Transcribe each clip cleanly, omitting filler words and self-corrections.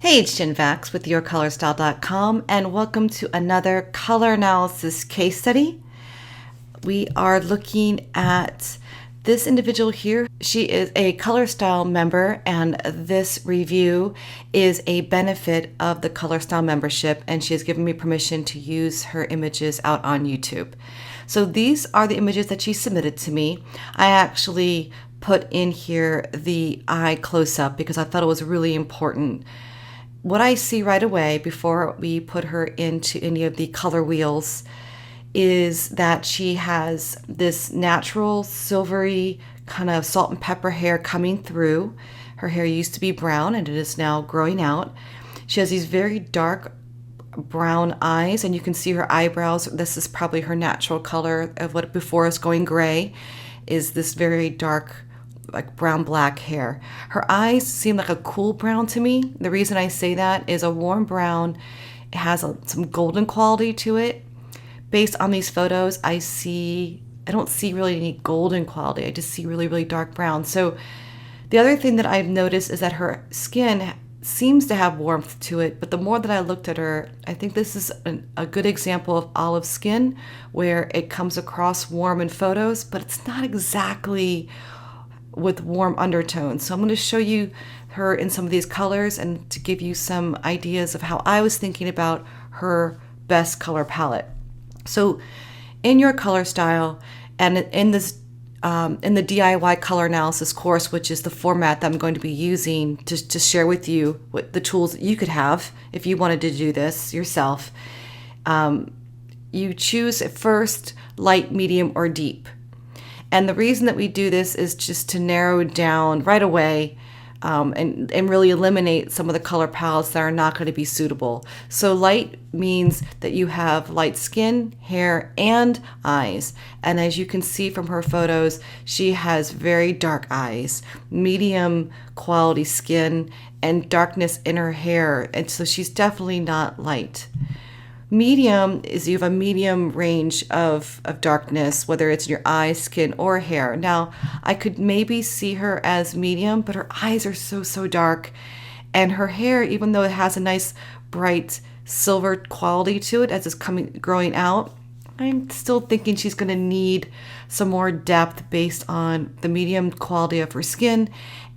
Hey, it's Jen Vax with YourColorStyle.com, and welcome to another color analysis case study. We are looking at this individual here. She is a ColorStyle member, and this review is a benefit of the ColorStyle membership, and she has given me permission to use her images out on YouTube. So these are the images that she submitted to me. I actually put in here the eye close-up because I thought it was really important. What I see right away before we put her into any of the color wheels is that she has this natural silvery kind of salt and pepper hair coming through. Her hair used to be brown and it is now growing out. She has these very dark brown eyes, and you can see her eyebrows. This is probably her natural color of what before is going gray, is this very dark like brown black hair. Her eyes seem like a cool brown to me. The reason I say that is a warm brown. It has some golden quality to it. Based on these photos, I don't see really any golden quality. I just see really, really dark brown. So the other thing that I've noticed is that her skin seems to have warmth to it, but the more that I looked at her, I think this is a good example of olive skin where it comes across warm in photos, but it's not exactly with warm undertones. So I'm going to show you her in some of these colors and to give you some ideas of how I was thinking about her best color palette. So in your color style and in this in the DIY color analysis course, which is the format that I'm going to be using to share with you what the tools that you could have if you wanted to do this yourself, you choose at first light, medium, or deep. And the reason that we do this is just to narrow down right away and really eliminate some of the color palettes that are not going to be suitable. So light means that you have light skin, hair, and eyes. And as you can see from her photos, she has very dark eyes, medium quality skin, and darkness in her hair. And so she's definitely not light. Medium is you have a medium range of darkness, whether it's in your eyes, skin, or hair. Now, I could maybe see her as medium, but her eyes are so dark. And her hair, even though it has a nice bright silver quality to it as it's growing out, I'm still thinking she's going to need some more depth based on the medium quality of her skin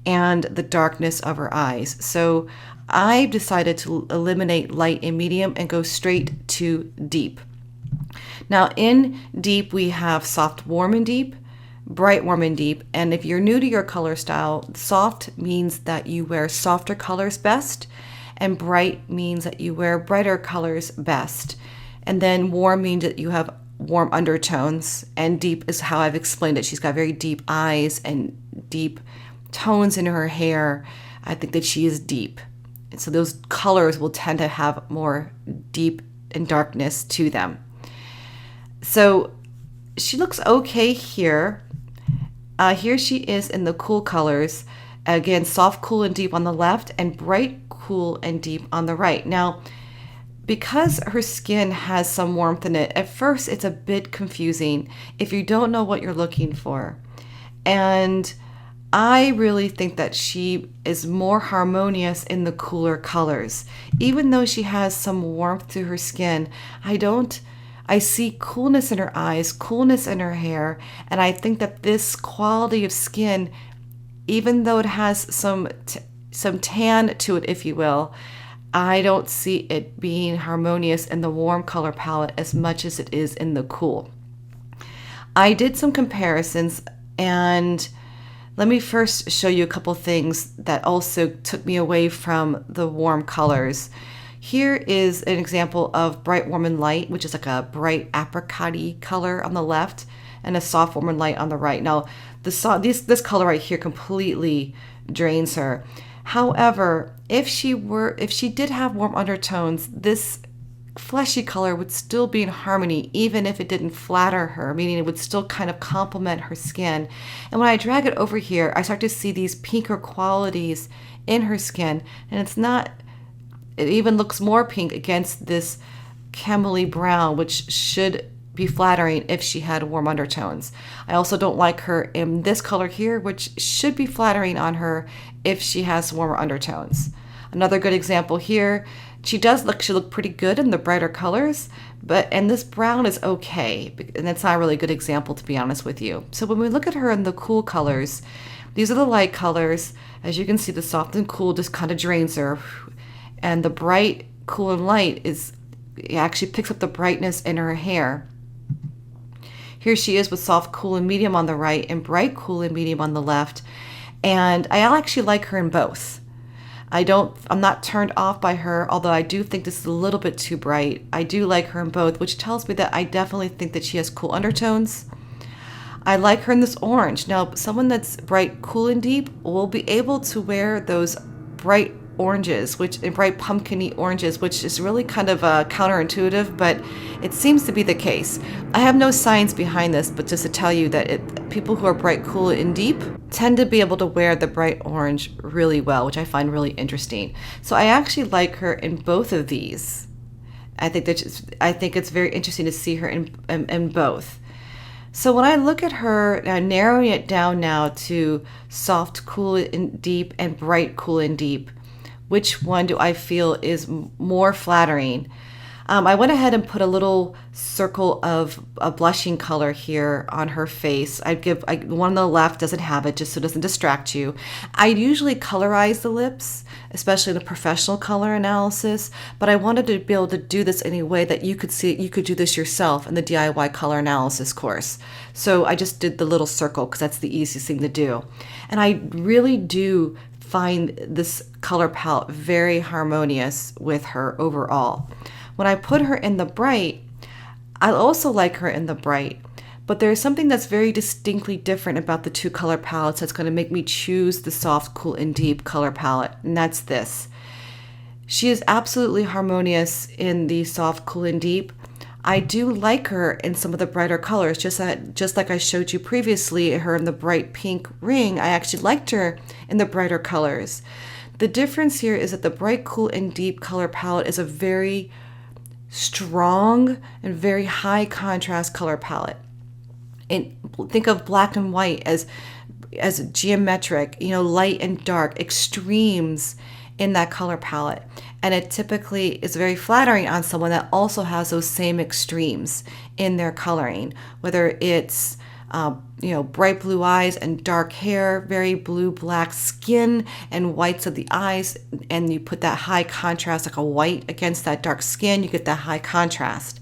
and the darkness of her eyes. So I've decided to eliminate light and medium and go straight to deep. Now in deep, we have soft, warm, and deep, bright, warm, and deep. And if you're new to your color style, soft means that you wear softer colors best, and bright means that you wear brighter colors best. And then warm means that you have warm undertones, and deep is how I've explained it. She's got very deep eyes and deep tones in her hair. I think that she is deep. So those colors will tend to have more deep and darkness to them. So she looks okay here. Here she is in the cool colors. Again, soft, cool, and deep on the left, and bright, cool, and deep on the right. Now, because her skin has some warmth in it, at first it's a bit confusing if you don't know what you're looking for. And I really think that she is more harmonious in the cooler colors. Even though she has some warmth to her skin, I see coolness in her eyes, coolness in her hair, and I think that this quality of skin, even though it has some tan to it, if you will, I don't see it being harmonious in the warm color palette as much as it is in the cool. I did some comparisons, and let me first show you a couple things that also took me away from the warm colors. Here is an example of bright, warm, and light, which is like a bright apricot-y color on the left and a soft, warm, and light on the right. Now, this color right here completely drains her. However, if she did have warm undertones, this fleshy color would still be in harmony, even if it didn't flatter her, meaning it would still kind of complement her skin. And when I drag it over here, I start to see these pinker qualities in her skin, and it even looks more pink against this camely brown, which should be flattering if she had warm undertones. I also don't like her in this color here, which should be flattering on her if she has warmer undertones. Another good example here, she look pretty good in the brighter colors, and this brown is okay, and it's not a really good example, to be honest with you. So when we look at her in the cool colors, these are the light colors. As you can see, the soft and cool just kind of drains her, and the bright, cool, and light actually picks up the brightness in her hair. Here she is with soft, cool, and medium on the right, and bright, cool, and medium on the left. And I actually like her in both. I'm not turned off by her, although I do think this is a little bit too bright. I do like her in both, which tells me that I definitely think that she has cool undertones. I like her in this orange. Now, someone that's bright, cool, and deep will be able to wear those bright oranges, bright pumpkin-y oranges, which is really kind of counterintuitive, but it seems to be the case. I have no science behind this, but just to tell you that people who are bright, cool, and deep tend to be able to wear the bright orange really well, which I find really interesting. So I actually like her in both of these. I think it's very interesting to see her in both. So when I look at her, narrowing it down now to soft, cool, and deep, and bright, cool, and deep, which one do I feel is more flattering? I went ahead and put a little circle of a blushing color here on her face. One on the left doesn't have it, just so it doesn't distract you. I usually colorize the lips, especially in a professional color analysis, but I wanted to be able to do this in a way that you could see, you could do this yourself in the DIY color analysis course. So I just did the little circle because that's the easiest thing to do. And I really do find this color palette very harmonious with her overall. When I put her in the bright, I also like her in the bright, but there's something that's very distinctly different about the two color palettes that's going to make me choose the soft, cool, and deep color palette, and that's this. She is absolutely harmonious in the soft, cool, and deep. I do like her in some of the brighter colors, just like I showed you previously, her in the bright pink ring. I actually liked her in the brighter colors. The difference here is that the bright, cool, and deep color palette is a very strong and very high contrast color palette. And think of black and white as geometric, light and dark, extremes in that color palette. And it typically is very flattering on someone that also has those same extremes in their coloring, whether it's bright blue eyes and dark hair, very blue-black skin and whites of the eyes, and you put that high contrast, like a white against that dark skin, you get that high contrast.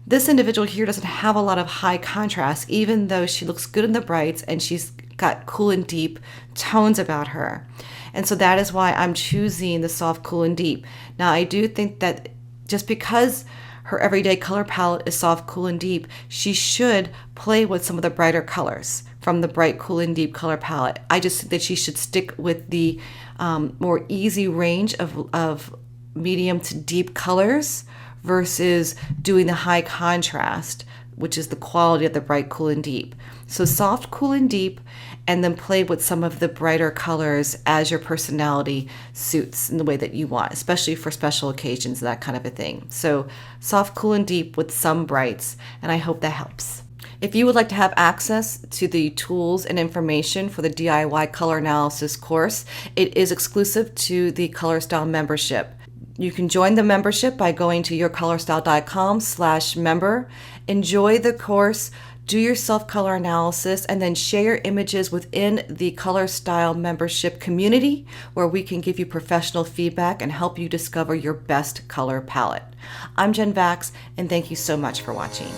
This individual here doesn't have a lot of high contrast, even though she looks good in the brights and she's got cool and deep tones about her. And so that is why I'm choosing the soft, cool, and deep. Now, I do think that just because her everyday color palette is soft, cool, and deep, she should play with some of the brighter colors from the bright, cool, and deep color palette. I just think that she should stick with the more easy range of medium to deep colors versus doing the high contrast, which is the quality of the bright, cool, and deep. So soft, cool, and deep, and then play with some of the brighter colors as your personality suits in the way that you want, especially for special occasions, that kind of a thing. So soft, cool, and deep with some brights, and I hope that helps. If you would like to have access to the tools and information for the DIY color analysis course, it is exclusive to the ColorStyle membership. You can join the membership by going to yourcolorstyle.com/member. Enjoy the course, do your self-color analysis, and then share your images within the ColorStyle membership community, where we can give you professional feedback and help you discover your best color palette. I'm Jen Vax, and thank you so much for watching.